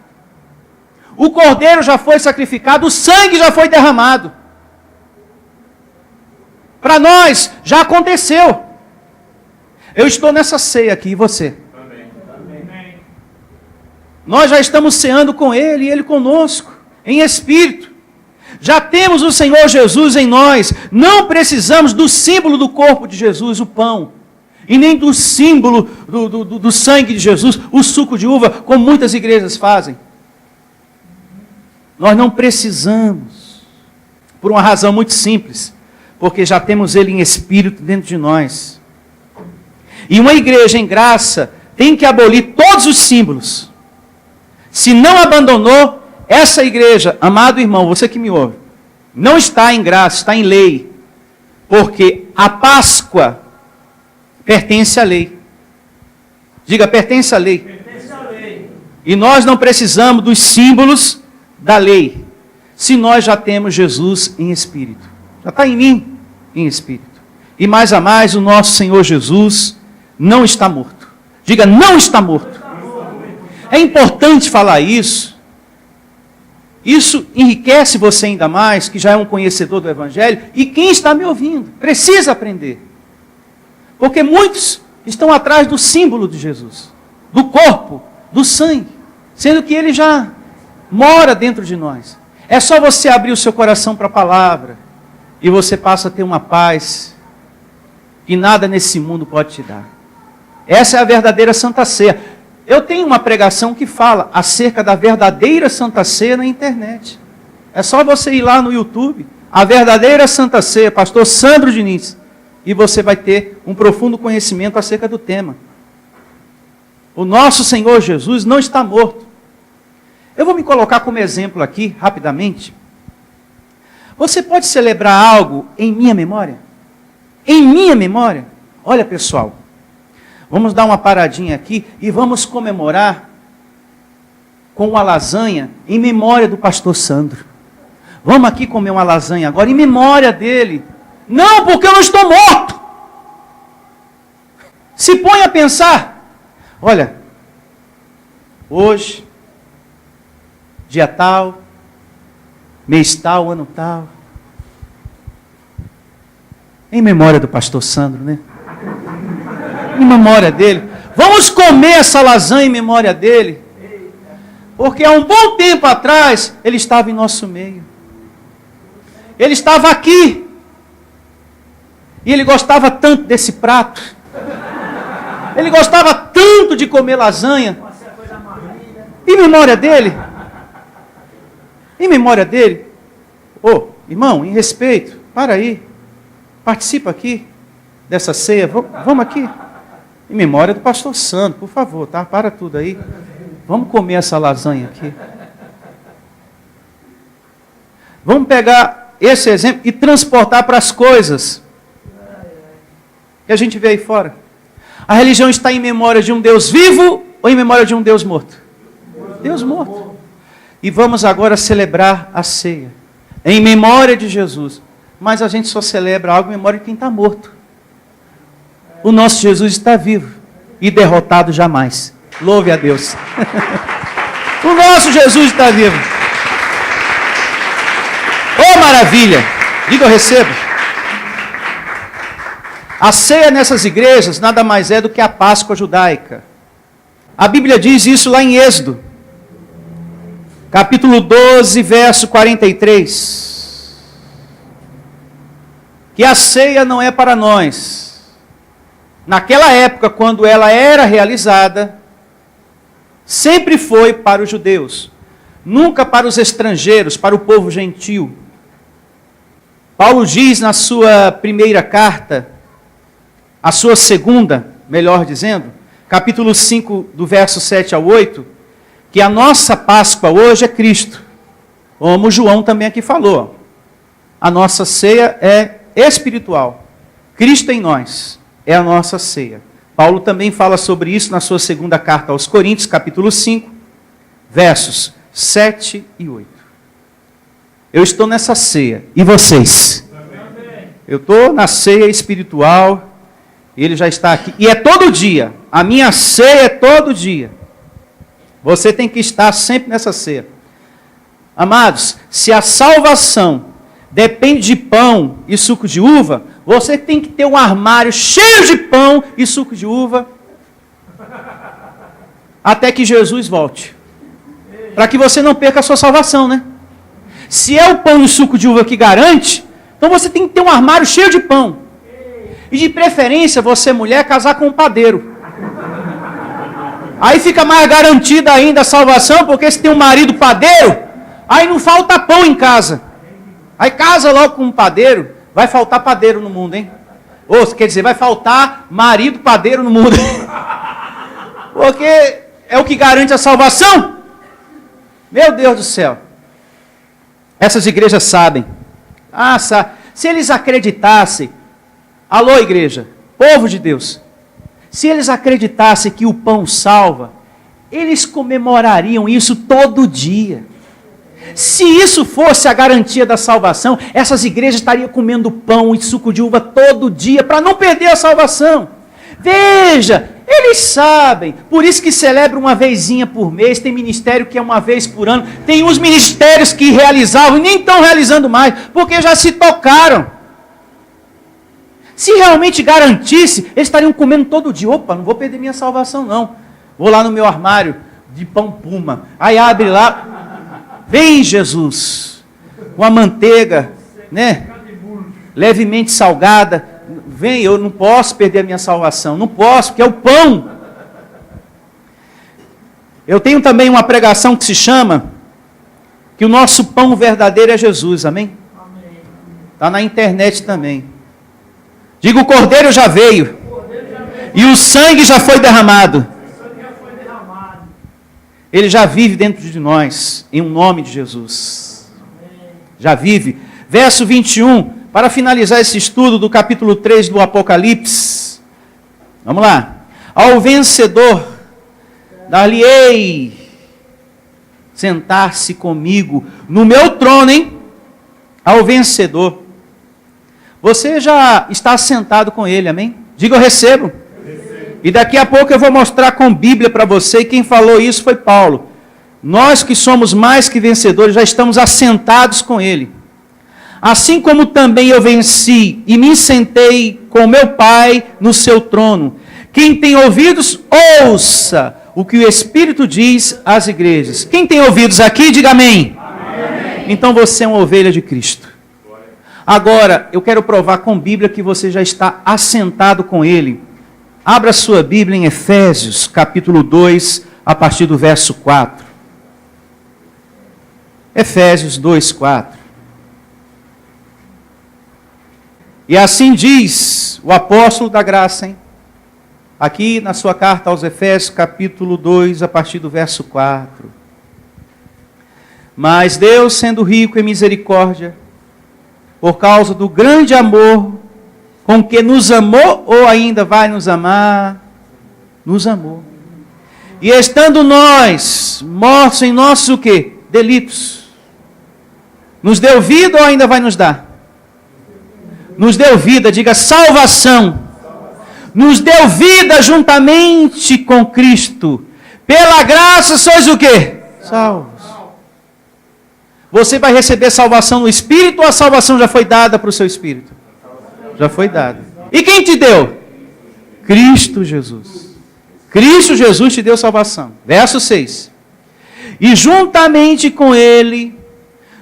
O cordeiro já foi sacrificado, o sangue já foi derramado. Para nós, já aconteceu. Eu estou nessa ceia aqui, e você? Amém. Nós já estamos ceando com Ele, e Ele conosco, em espírito. Já temos o Senhor Jesus em nós. Não precisamos do símbolo do corpo de Jesus, o pão. E nem do símbolo do sangue de Jesus, o suco de uva, como muitas igrejas fazem. Nós não precisamos, por uma razão muito simples, porque já temos Ele em espírito dentro de nós. E uma igreja em graça tem que abolir todos os símbolos. Se não abandonou, essa igreja, amado irmão, você que me ouve, não está em graça, está em lei. Porque a Páscoa pertence à lei. Diga, pertence à lei. Pertence à lei. E nós não precisamos dos símbolos da lei, se nós já temos Jesus em espírito. Já está em mim, em espírito. E mais a mais, o nosso Senhor Jesus não está morto. Diga, não está morto. É importante falar isso. Isso enriquece você ainda mais, que já é um conhecedor do Evangelho, e quem está me ouvindo, precisa aprender. Porque muitos estão atrás do símbolo de Jesus, do corpo, do sangue, sendo que ele já mora dentro de nós. É só você abrir o seu coração para a palavra e você passa a ter uma paz que nada nesse mundo pode te dar. Essa é a verdadeira Santa Ceia. Eu tenho uma pregação que fala acerca da verdadeira Santa Ceia na internet. É só você ir lá no YouTube, a verdadeira Santa Ceia, pastor Sandro Diniz, e você vai ter um profundo conhecimento acerca do tema. O nosso Senhor Jesus não está morto. Eu vou me colocar como exemplo aqui, rapidamente. Você pode celebrar algo em minha memória? Em minha memória? Olha, pessoal, vamos dar uma paradinha aqui e vamos comemorar com uma lasanha em memória do pastor Sandro. Vamos aqui comer uma lasanha agora em memória dele. Não, porque eu não estou morto. Se põe a pensar. Olha, hoje, dia tal, mês tal, ano tal. Em memória do pastor Sandro, né? Em memória dele. Vamos comer essa lasanha em memória dele. Porque há um bom tempo atrás, ele estava em nosso meio. Ele estava aqui. E ele gostava tanto desse prato. Ele gostava tanto de comer lasanha. Em memória dele, Em memória dele. Ô, irmão, em respeito, para aí. Participa aqui dessa ceia. Vamos aqui. Em memória do pastor Sandro, por favor, tá? Para tudo aí. Vamos comer essa lasanha aqui. Vamos pegar esse exemplo e transportar para as coisas que a gente vê aí fora. A religião está em memória de um Deus vivo ou em memória de um Deus morto? Deus morto. E vamos agora celebrar a ceia em memória de Jesus. Mas a gente só celebra algo em memória de quem está morto. O nosso Jesus está vivo e derrotado jamais. Louve a Deus. O nosso Jesus está vivo. Oh, maravilha! Diga, eu recebo. A ceia nessas igrejas nada mais é do que a Páscoa judaica. A Bíblia diz isso lá em Êxodo, capítulo 12, verso 43. Que a ceia não é para nós. Naquela época, quando ela era realizada, sempre foi para os judeus, nunca para os estrangeiros, para o povo gentil. Paulo diz na sua primeira carta, a sua segunda, melhor dizendo, capítulo 5, do verso 7 ao 8, que a nossa Páscoa hoje é Cristo. Como João também aqui falou. A nossa ceia é espiritual. Cristo em nós é a nossa ceia. Paulo também fala sobre isso na sua segunda carta aos Coríntios, capítulo 5, versos 7 e 8. Eu estou nessa ceia. E vocês? Eu estou na ceia espiritual. Ele já está aqui. E é todo dia. A minha ceia é todo dia. Você tem que estar sempre nessa ceia. Amados, se a salvação depende de pão e suco de uva, você tem que ter um armário cheio de pão e suco de uva até que Jesus volte. Para que você não perca a sua salvação, né? Se é o pão e o suco de uva que garante, então você tem que ter um armário cheio de pão. E de preferência, você mulher, casar com um padeiro. Aí fica mais garantida ainda a salvação, porque se tem um marido padeiro, aí não falta pão em casa. Aí casa logo com um padeiro, vai faltar padeiro no mundo, hein? Ou quer dizer, vai faltar marido padeiro no mundo. Porque é o que garante a salvação. Meu Deus do céu. Essas igrejas sabem. Se eles acreditassem, alô igreja, povo de Deus, se eles acreditassem que o pão salva, eles comemorariam isso todo dia. Se isso fosse a garantia da salvação, essas igrejas estariam comendo pão e suco de uva todo dia, para não perder a salvação. Veja, eles sabem, por isso que celebram uma vezinha por mês, tem ministério que é uma vez por ano, tem uns ministérios que realizavam e nem estão realizando mais, porque já se tocaram. Se realmente garantisse, eles estariam comendo todo dia. Opa, não vou perder minha salvação não. Vou lá no meu armário de pão puma. Aí abre lá, vem Jesus, com a manteiga, né, levemente salgada. Vem, eu não posso perder a minha salvação. Não posso, porque é o pão. Eu tenho também uma pregação que se chama que o nosso pão verdadeiro é Jesus, amém? Está na internet também. Diga, o Cordeiro já veio. E o sangue já foi derramado. Ele já vive dentro de nós, em nome de Jesus. Já vive. Verso 21, para finalizar esse estudo do capítulo 3 do Apocalipse. Vamos lá. Ao vencedor, dar-lhe-ei sentar-se comigo no meu trono, hein? Ao vencedor. Você já está sentado com ele, amém? Diga, eu recebo. E daqui a pouco eu vou mostrar com Bíblia para você, e quem falou isso foi Paulo. Nós que somos mais que vencedores, já estamos assentados com ele. Assim como também eu venci e me sentei com meu Pai no seu trono. Quem tem ouvidos, ouça o que o Espírito diz às igrejas. Quem tem ouvidos aqui, diga amém. Amém. Então você é uma ovelha de Cristo. Agora, eu quero provar com Bíblia que você já está assentado com Ele. Abra sua Bíblia em Efésios, capítulo 2, a partir do verso 4. Efésios 2:4. E assim diz o apóstolo da graça, hein? Aqui na sua carta aos Efésios, capítulo 2, a partir do verso 4. Mas Deus, sendo rico em misericórdia, por causa do grande amor com que nos amou, ou ainda vai nos amar, nos amou. E estando nós mortos em nossos o quê? Delitos, nos deu vida ou ainda vai nos dar? Nos deu vida, diga salvação. Nos deu vida juntamente com Cristo. Pela graça sois o quê? Salvos. Você vai receber salvação no Espírito ou a salvação já foi dada para o seu Espírito? Já foi dada. E quem te deu? Cristo Jesus. Cristo Jesus te deu salvação. Verso 6. E juntamente com Ele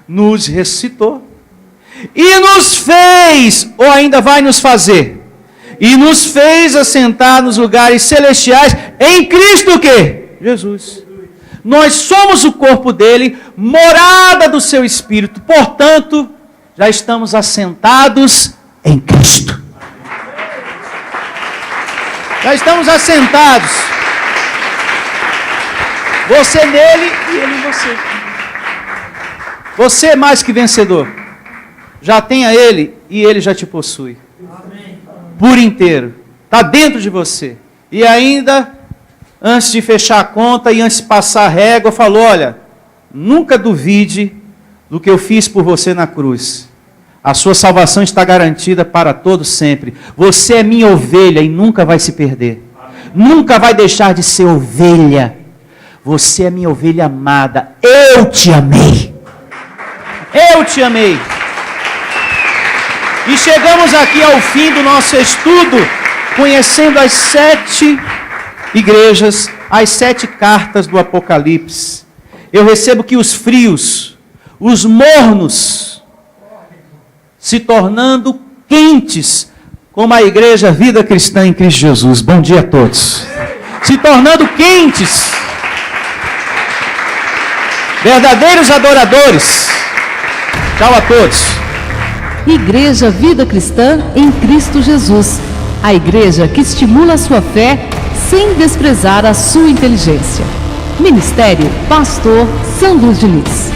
nos ressuscitou. E nos fez, ou ainda vai nos fazer, e nos fez assentar nos lugares celestiais em Cristo o quê? Jesus. Nós somos o corpo dele, morada do seu Espírito. Portanto, já estamos assentados em Cristo. Já estamos assentados. Você nele e ele em você. Você é mais que vencedor. Já tem a ele e ele já te possui. Amém. Por inteiro. Está dentro de você. E ainda, antes de fechar a conta e antes de passar a régua, falou, olha, nunca duvide do que eu fiz por você na cruz. A sua salvação está garantida para todos sempre. Você é minha ovelha e nunca vai se perder. Amém. Nunca vai deixar de ser ovelha. Você é minha ovelha amada. Eu te amei. Eu te amei. E chegamos aqui ao fim do nosso estudo, conhecendo as 7 igrejas, as 7 cartas do Apocalipse. Eu recebo que os frios, os mornos, se tornando quentes, como a igreja Vida Cristã em Cristo Jesus. Bom dia a todos. Se tornando quentes, verdadeiros adoradores. Tchau a todos. Igreja Vida Cristã em Cristo Jesus. A igreja que estimula a sua fé sem desprezar a sua inteligência. Ministério Pastor Sandro Diniz.